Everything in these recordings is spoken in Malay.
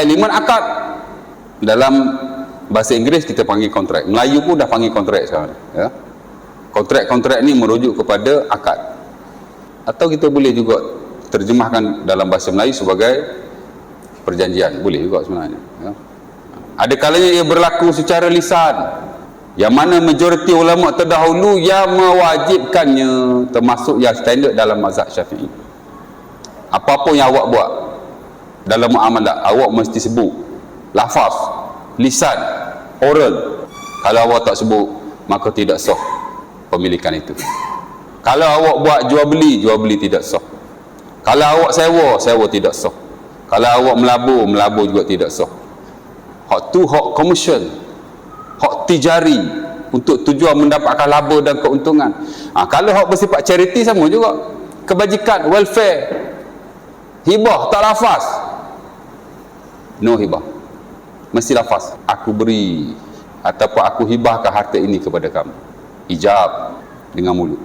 Elemen akad dalam bahasa Inggeris kita panggil kontrak, Melayu pun dah panggil kontrak sekarang, ya. Kontrak-kontrak ni merujuk kepada akad, atau kita boleh juga terjemahkan dalam bahasa Melayu sebagai perjanjian, boleh juga sebenarnya, ya. Ada kalanya ia berlaku secara lisan, yang mana majoriti ulama terdahulu yang mewajibkannya, termasuk yang standard dalam mazhab Syafi'i. Apa-apa yang awak buat dalam muamalah, awak mesti sebut lafaz, lisan, oral. Kalau awak tak sebut, maka tidak sah pemilikan itu. Kalau awak buat jual beli tidak sah. Kalau awak sewa tidak sah. Kalau awak melabur juga tidak sah. Hak tu hak komersial, hak tijari, untuk tujuan mendapatkan laba dan keuntungan. Kalau hak bersifat charity sama juga, kebajikan, welfare, hibah tak lafaz, no hibah, mesti lafaz, aku beri ataupun aku hibahkan harta ini kepada kamu, ijab dengan mulut,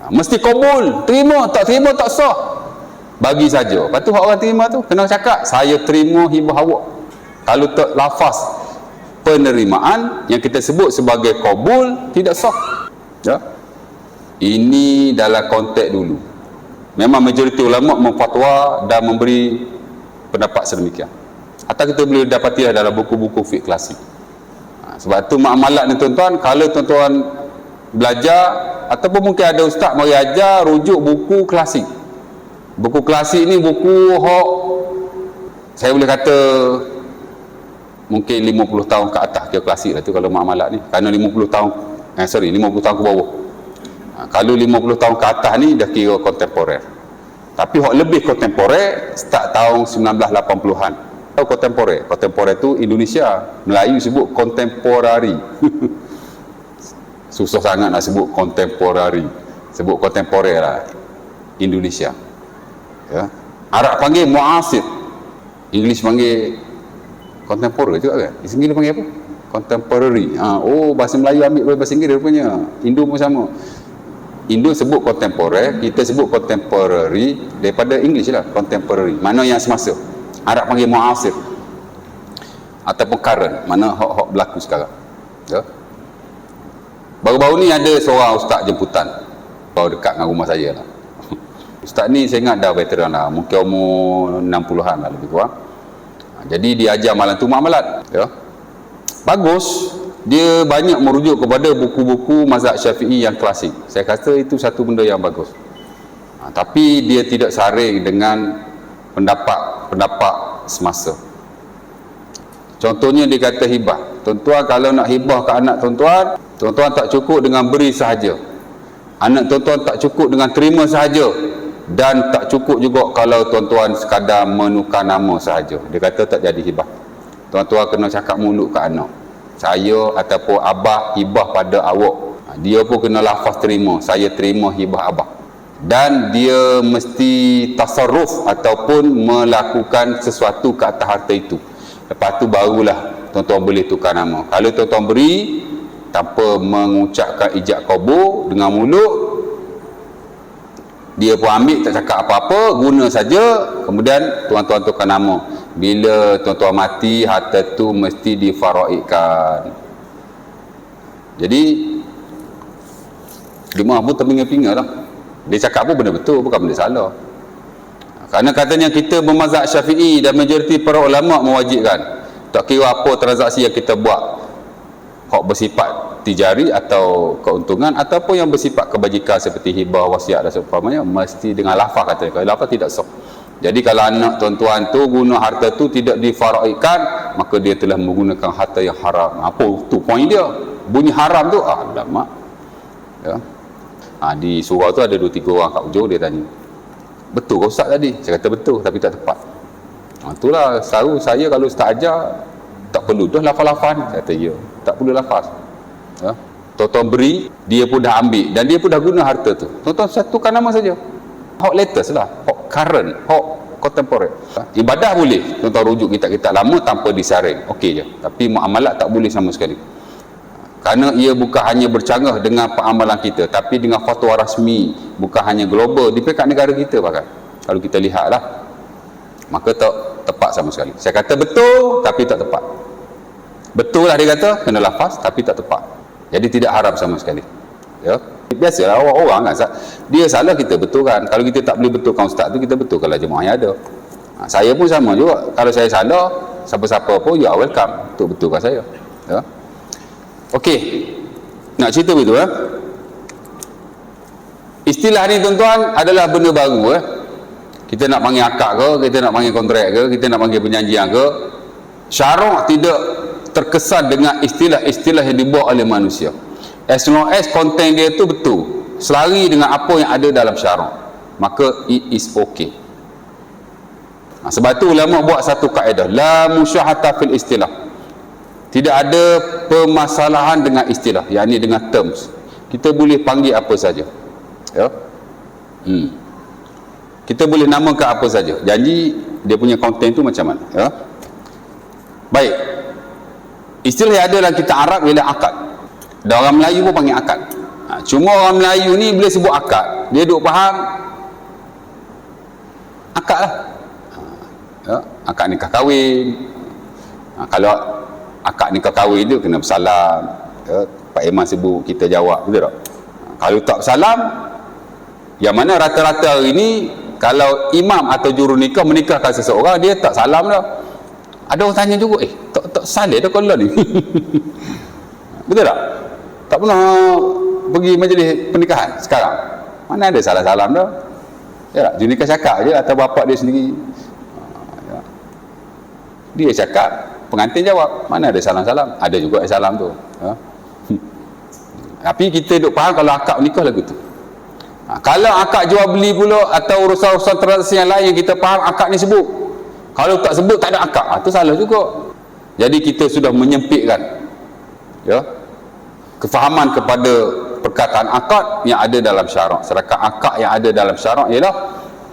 mesti kabul, terima tak sah, bagi saja. Lepas tu orang terima tu kena cakap, saya terima hibah awak. Kalau tak lafaz penerimaan yang kita sebut sebagai kabul, tidak sah, ya. Ini dalam konteks dulu. Memang majoriti ulama memfatwa dan memberi pendapat sedemikian. Atau kita boleh dapati dalam buku-buku fiqh klasik. Sebab tu muamalat ni tuan-tuan, kalau tuan-tuan belajar ataupun mungkin ada ustaz mari ajar, rujuk buku klasik. Buku klasik ni buku hak, saya boleh kata mungkin 50 tahun ke atas dia klasik lah tu kalau muamalat ni. Kerana 50 tahun 50 tahun ke bawah. Kalau 50 tahun ke atas ni dah kira kontemporer. Tapi hak lebih kontemporer start tahun 1980-an. Tahu kontemporer? Kontemporer tu Indonesia, Melayu sebut kontemporari. Susah sangat nak sebut kontemporari. Sebut kontemporer lah, Indonesia. Ya. Arab panggil muasir, English panggil kontemporer juga kan? Di sini dia panggil apa? Contemporary. Bahasa Melayu ambil bahasa Inggeris rupanya. Indo pun sama. Indo sebut kontemporer, kita sebut contemporary daripada English lah, contemporary. Mana yang semasa. Arab panggil muasir ataupun current, mana hak berlaku sekarang. Ya. Baru-baru ni ada seorang ustaz jemputan baru dekat dengan rumah saya lah. Ustaz ni saya ingat dah veteran lah, mungkin umur 60-an lah lebih kurang. Jadi dia ajar malam tu muamalat, ya. Bagus, dia banyak merujuk kepada buku-buku mazhab Syafi'i yang klasik. Saya kata itu satu benda yang bagus. Tapi dia tidak saring dengan pendapat semasa. Contohnya dia kata hibah. Tuan-tuan kalau nak hibah ke anak tuan-tuan, tuan-tuan tak cukup dengan beri sahaja. Anak tuan-tuan tak cukup dengan terima sahaja. Dan tak cukup juga kalau tuan-tuan sekadar menukar nama sahaja. Dia kata tak jadi hibah. Tuan-tuan kena cakap mulut ke anak, saya ataupun abah hibah pada awak. Dia pun kena lafaz terima, saya terima hibah abah. Dan dia mesti tasarruf ataupun melakukan sesuatu ke atas harta itu. Lepas tu barulah tuan-tuan boleh tukar nama. Kalau tuan-tuan beri tanpa mengucapkan ijab kabul dengan mulut, dia pun ambil tak cakap apa-apa, guna saja, kemudian tuan-tuan tukar nama. Bila tuan-tuan mati, harta tu mesti difaraidkan. Jadi jemaah pun terpinga-pinga lah. Dia cakap pun benda betul, bukan benda salah. Kerana katanya kita bermazhab Syafi'i dan majoriti para ulama mewajibkan. Tak kira apa transaksi yang kita buat, hak bersifat tijari atau keuntungan ataupun yang bersifat kebajikan seperti hibah, wasiat dan seumpamanya, mesti dengan lafaz katanya. Kalau lafaz tidak sah. Jadi kalau anak tuan-tuan tu guna harta tu tidak difaraidkan, maka dia telah menggunakan harta yang haram. Apa tu poin dia? Bunyi haram tu alamak. Ya. Di surau tu ada 2-3 orang kat ujung, dia tanya, betul ke ustaz tadi? Saya kata betul tapi tak tepat. Itulah selalu saya kalau ustaz ajar tak perlu dah lafaz-lafaz ni. Saya kata ya, tak perlu lafaz. Ya. Tuan-tuan beri, dia pun dah ambil dan dia pun dah guna harta tu. Tuan-tuan satukan nama saja. Hak latest lah, hak current, hak contemporary. Ibadah boleh tuan-tuan rujuk kitab-kitab lama tanpa disaring, okey je. Tapi muamalat tak boleh sama sekali. Kerana ia bukan hanya bercanggah dengan peramalan kita, tapi dengan fatwa rasmi, bukan hanya global, di peringkat negara kita bahkan. Kalau kita lihatlah, maka tepat tepat sama sekali. Saya kata betul tapi tak tepat. Betul lah dia kata, kena lafaz tapi tak tepat. Jadi tidak haram sama sekali. Ya. Biasalah orang kan, dia salah kita betulkan. Kalau kita tak boleh betulkan ustaz tu, kita betulkanlah jemaah yang ada. Saya pun sama juga. Kalau saya salah, siapa-siapa pun you are welcome untuk betulkan saya. Ya. Okey. Nak cerita begitu Istilah ni tuan-tuan adalah benda baru Kita nak panggil akad ke, kita nak panggil kontrak ke, kita nak panggil perjanjian ke, syarak tidak terkesan dengan istilah-istilah yang dibuat oleh manusia. As long as konten dia tu betul, selari dengan apa yang ada dalam syarak, maka it is okay. Sebab tu ulama buat satu kaedah, la musyahata fil istilah. Tidak ada permasalahan dengan istilah, yakni dengan terms. Kita boleh panggil apa saja. Ya. Kita boleh namakan apa saja. Janji dia punya konten tu macam mana, ya. Baik. Istilah yang ada dalam kitab Arab ialah akad. Dan orang Melayu pun panggil akad. Cuma orang Melayu ni bila sebut akad, dia duk faham akad lah. Ya, akad nikah kahwin. Kalau akad nikah kahwin tu kena bersalam. Ya, Pak Iman sebut, kita jawab, betul tak? Kalau tak bersalam, yang mana rata-rata hari ni kalau imam atau juru nikah menikahkan seseorang, dia tak salam dah. Ada orang tanya juga, tak salih dah kalau ni. Betul tak? Tak pernah pergi majlis pernikahan sekarang. Mana ada salam-salam dah. Ya tak? Juru nikah cakap je atau bapak dia sendiri. Dia cakap, pengantin jawab. Mana ada salam-salam? Ada juga salam tu. Tapi kita duk faham kalau akad nikah lagu tu. Kalau akad jual beli pula atau urusan-urusan transaksi yang lain yang kita faham akad ni sebut, kalau tak sebut tak ada akad, tu salah juga. Jadi kita sudah menyempitkan kefahaman kepada perkataan akad yang ada dalam syarak. Sedangkan akad yang ada dalam syarak ialah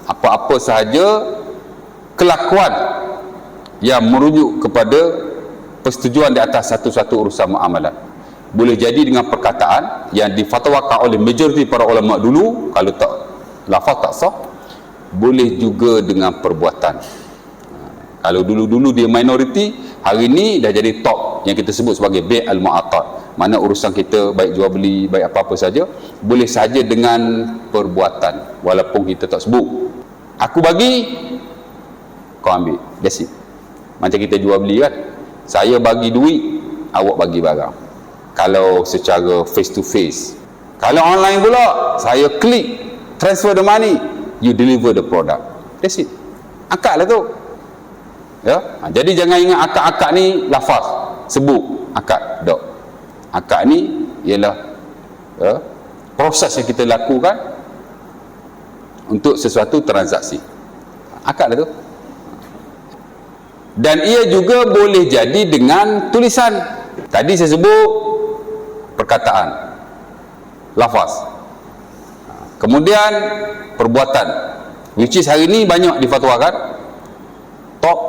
apa-apa sahaja kelakuan yang merujuk kepada persetujuan di atas satu-satu urusan muamalat. Boleh jadi dengan perkataan yang difatwakan oleh majoriti para ulama dulu, kalau tak lafaz tak sah. Boleh juga dengan perbuatan. Kalau dulu-dulu dia minoriti, hari ni dah jadi top yang kita sebut sebagai bai' al-mu'aqad. Mana urusan kita baik jual beli, baik apa-apa saja, boleh saja dengan perbuatan walaupun kita tak sebut. Aku bagi, kau ambil. That's it. Macam kita jual beli kan, saya bagi duit, awak bagi barang. Kalau secara face to face. Kalau online pula, saya klik transfer the money, you deliver the product. That's it. Akad lah tu. Ya. Jadi jangan ingat akad-akad ni lafaz sebut akad. Tak. Akad ni ialah proses yang kita lakukan untuk sesuatu transaksi. Akad lah tu. Dan ia juga boleh jadi dengan tulisan. Tadi saya sebut perkataan, lafaz. Kemudian perbuatan, which is hari ni banyak difatwakan top,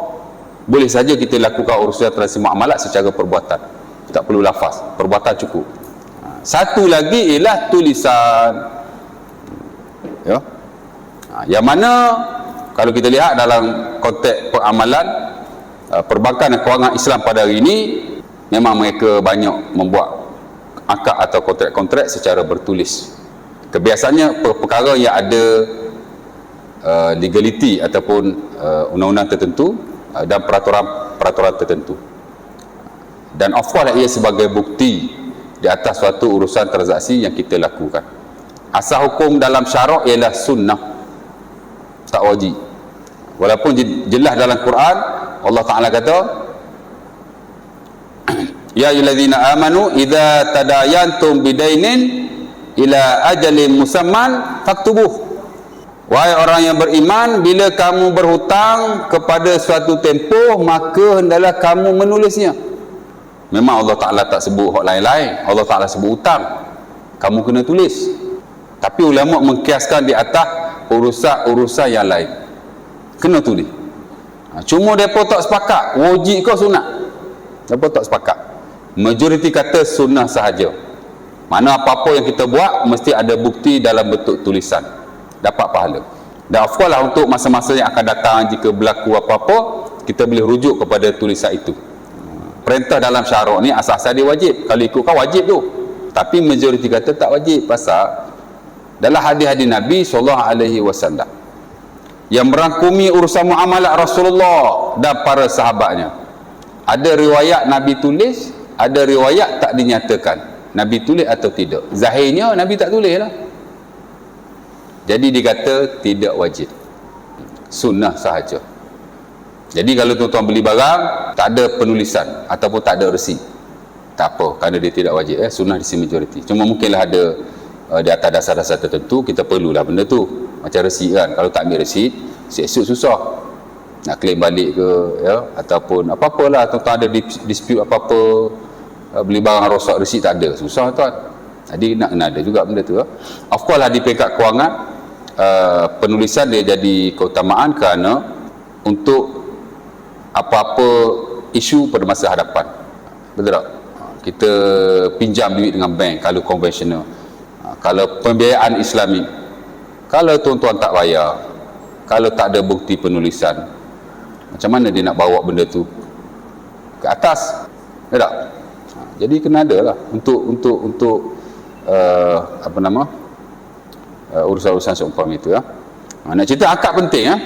boleh saja kita lakukan urusan transaksi muamalat secara perbuatan, tak perlu lafaz, perbuatan cukup. Satu lagi ialah tulisan, ya. Yang mana kalau kita lihat dalam konteks peramalan, perbankan dan kewangan Islam pada hari ini, memang mereka banyak membuat akad atau kontrak-kontrak secara bertulis. Kebiasaannya perkara yang ada legality ataupun undang-undang tertentu dan peraturan tertentu. Dan of course ia sebagai bukti di atas suatu urusan transaksi yang kita lakukan. Asal hukum dalam syarak ialah sunnah, tak wajib. Walaupun jelas dalam Quran Allah Ta'ala kata, ya ayyuhallazina amanu idza tadayantum bidainin ila ajalin musamman faktubuh. Wahai orang yang beriman, bila kamu berhutang kepada suatu tempoh, maka hendaklah kamu menulisnya. Memang Allah Ta'ala tak sebut hak lain-lain, Allah Ta'ala sebut hutang, kamu kena tulis. Tapi ulama mengkiaskan di atas urusan yang lain, kena tulis. Cuma mereka tak sepakat wajib ke sunat. Mereka tak sepakat. Majoriti kata sunnah sahaja. Mana apa-apa yang kita buat mesti ada bukti dalam bentuk tulisan, dapat pahala. Dan of course lah untuk masa-masa yang akan datang, jika berlaku apa-apa, kita boleh rujuk kepada tulisan itu. Perintah dalam syarak ni asas-asas dia wajib. Kalau ikutkan wajib tu. Tapi majoriti kata tak wajib, pasal dalam hadis-hadis Nabi SAW yang merangkumi urusan muamalat Rasulullah dan para sahabatnya, ada riwayat Nabi tulis, ada riwayat tak dinyatakan Nabi tulis atau tidak. Zahirnya Nabi tak tulis lah. Jadi dikata tidak wajib, sunnah sahaja. Jadi kalau tuan-tuan beli barang tak ada penulisan ataupun tak ada resit, tak apa, kerana dia tidak wajib. Sunnah di sini majoriti. Cuma mungkinlah ada di atas dasar-dasar tertentu kita perlulah benda tu, macam resit kan. Kalau tak ambil resit, esok susah nak claim balik ke, ya, ataupun apa-apalah tuan-tuan ada dispute apa-apa, beli barang rosak, resit tak ada, susah tuan. Jadi nak kena ada juga benda tu. Of course lah di peringkat kewangan, penulisan dia jadi keutamaan kerana untuk apa-apa isu pada masa hadapan. Betul tak? Kita pinjam duit dengan bank kalau konvensional. Kalau pembiayaan Islami, kalau tuan-tuan tak bayar, kalau tak ada bukti penulisan, macam mana dia nak bawa benda tu ke atas? Betul tak? Jadi kena ada lah untuk urusan-urusan seumpama itu, ya. Nak cerita akad penting, ya.